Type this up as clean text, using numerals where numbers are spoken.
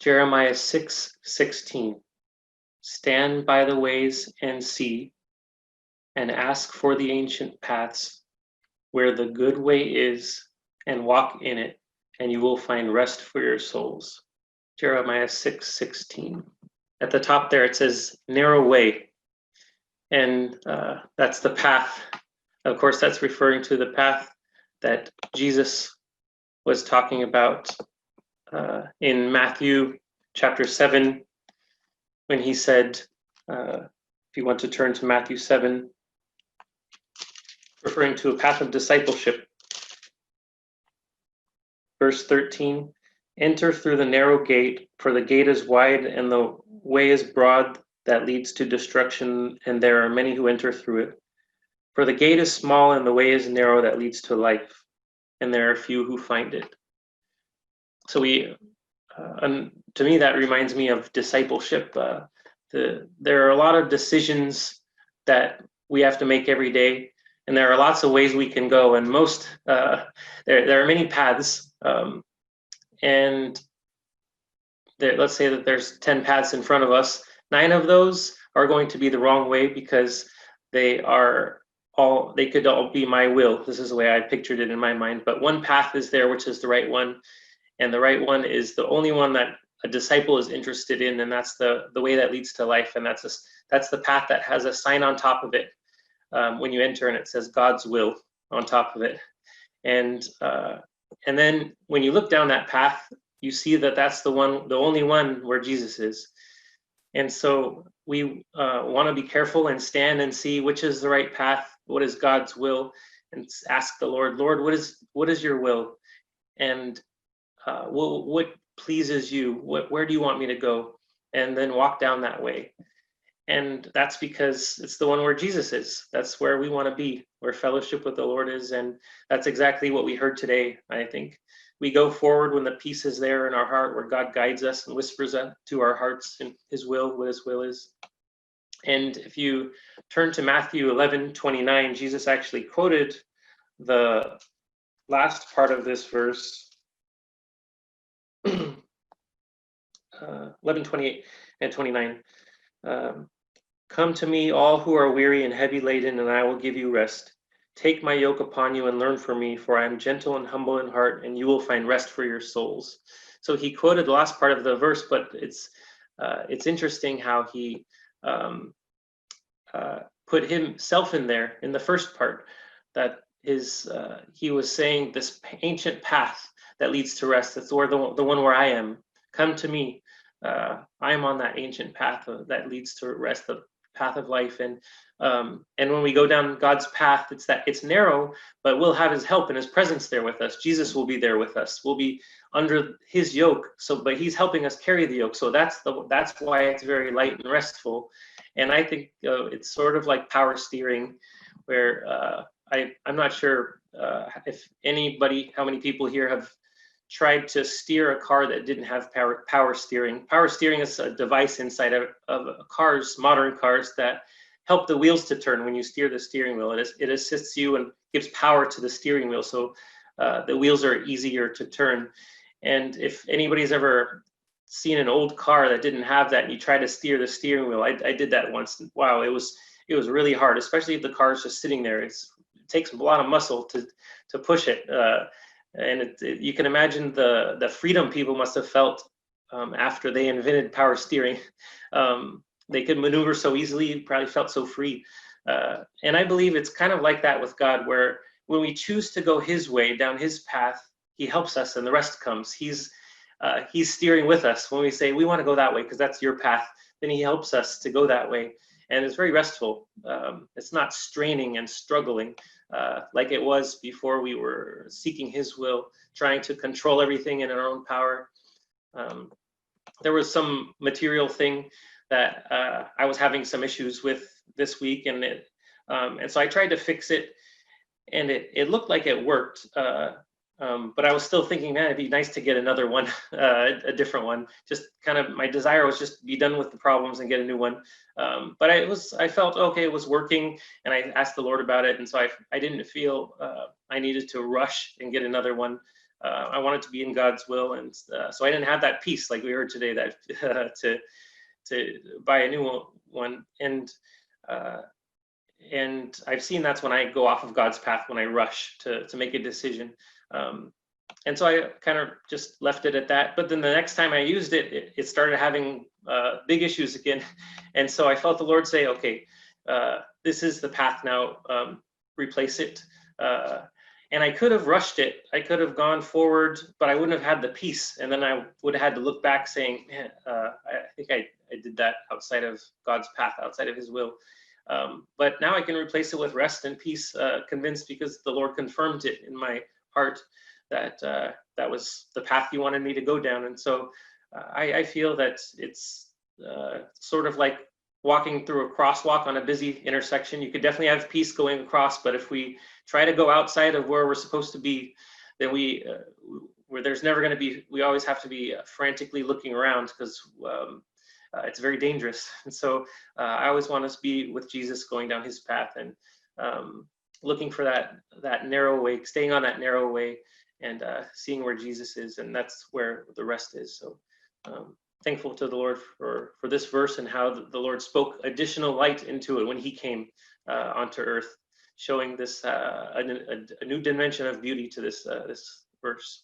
Jeremiah 6:16. Stand by the ways and see, and ask for the ancient paths where the good way is, and walk in it, and you will find rest for your souls. Jeremiah 6:16. At the top there it says narrow way, and that's the path. Of course, that's referring to the path that Jesus was talking about in Matthew chapter 7, when he said, if you want to turn to Matthew 7, referring to a path of discipleship. Verse 13, enter through the narrow gate, for the gate is wide and the way is broad that leads to destruction, and there are many who enter through it. For the gate is small and the way is narrow that leads to life, and there are few who find it. So to me, that reminds me of discipleship. There are a lot of decisions that we have to make every day, and there are lots of ways we can go, and there are many paths, and let's say that there's 10 paths in front of us. 9 of those are going to be the wrong way because they could all be my will. This is the way I pictured it in my mind, but one path is there, which is the right one, and the right one is the only one that a disciple is interested in, and that's the way that leads to life, and that's the path that has a sign on top of it when you enter, and it says God's will on top of it. And then when you look down that path, you see that that's the only one where Jesus is. And so we want to be careful and stand and see which is the right path, what is God's will, and ask the Lord, what is your will? And what pleases you? Where do you want me to go? And then walk down that way. And that's because it's the one where Jesus is. That's where we want to be, where fellowship with the Lord is. And that's exactly what we heard today, I think. We go forward when the peace is there in our heart, where God guides us and whispers to our hearts in His will, what His will is. And if you turn to Matthew 11:29, Jesus actually quoted the last part of this verse, 11:28 and 29. Come to me, all who are weary and heavy laden, and I will give you rest. Take my yoke upon you and learn from me, for I am gentle and humble in heart, and you will find rest for your souls. So he quoted the last part of the verse, but it's interesting how he put himself in there in the first part, that he was saying this ancient path that leads to rest. That's where the one where I am. Come to me. I am on that ancient path that leads to rest, the path of life. And when we go down God's path, it's narrow, but we'll have His help and His presence there with us. Jesus will be there with us. We'll be under His yoke. But He's helping us carry the yoke. So that's why it's very light and restful. And I think it's sort of like power steering, where I'm not sure if how many people here have tried to steer a car that didn't have power steering. Power steering is a device inside of modern cars, that help the wheels to turn when you steer the steering wheel. It assists you and gives power to the steering wheel, so the wheels are easier to turn. And if anybody's ever seen an old car that didn't have that, and you try to steer the steering wheel, I did that once. Wow, it was really hard, especially if the car is just sitting there. It takes a lot of muscle to push it. And you can imagine the freedom people must have felt after they invented power steering. They could maneuver so easily, probably felt so free. And I believe it's kind of like that with God, where when we choose to go His way, down His path, He helps us and the rest comes. He's steering with us. When we say, we want to go that way because that's your path, then He helps us to go that way. And it's very restful. It's not straining and struggling like it was before we were seeking His will, trying to control everything in our own power. There was some material thing that I was having some issues with this week, and so I tried to fix it, and it looked like it worked. But I was still thinking, man, it'd be nice to get another one, a different one. Just kind of my desire was just to be done with the problems and get a new one. But I felt okay, it was working, and I asked the Lord about it, and so I didn't feel I needed to rush and get another one. I wanted to be in God's will, and so I didn't have that peace like we heard today, that to buy a new one. And I've seen that's when I go off of God's path, when I rush to make a decision. And so I kind of just left it at that. But then the next time I used it, it started having big issues again. And so I felt the Lord say, okay, this is the path now, replace it. And I could have rushed it. I could have gone forward, but I wouldn't have had the peace. And then I would have had to look back saying, man, I think I did that outside of God's path, outside of his will. But now I can replace it with rest and peace, convinced because the Lord confirmed it in my heart that that was the path he wanted me to go down. And so I feel that it's sort of like walking through a crosswalk on a busy intersection. You could definitely have peace going across, but if we try to go outside of where we're supposed to be, then where there's never going to be, we always have to be frantically looking around, because it's very dangerous. And so I always want to be with Jesus, going down his path, and looking for that narrow way, staying on that narrow way, and seeing where Jesus is, and that's where the rest is. So thankful to the Lord for this verse, and how the Lord spoke additional light into it when he came onto earth, showing this a new dimension of beauty to this verse.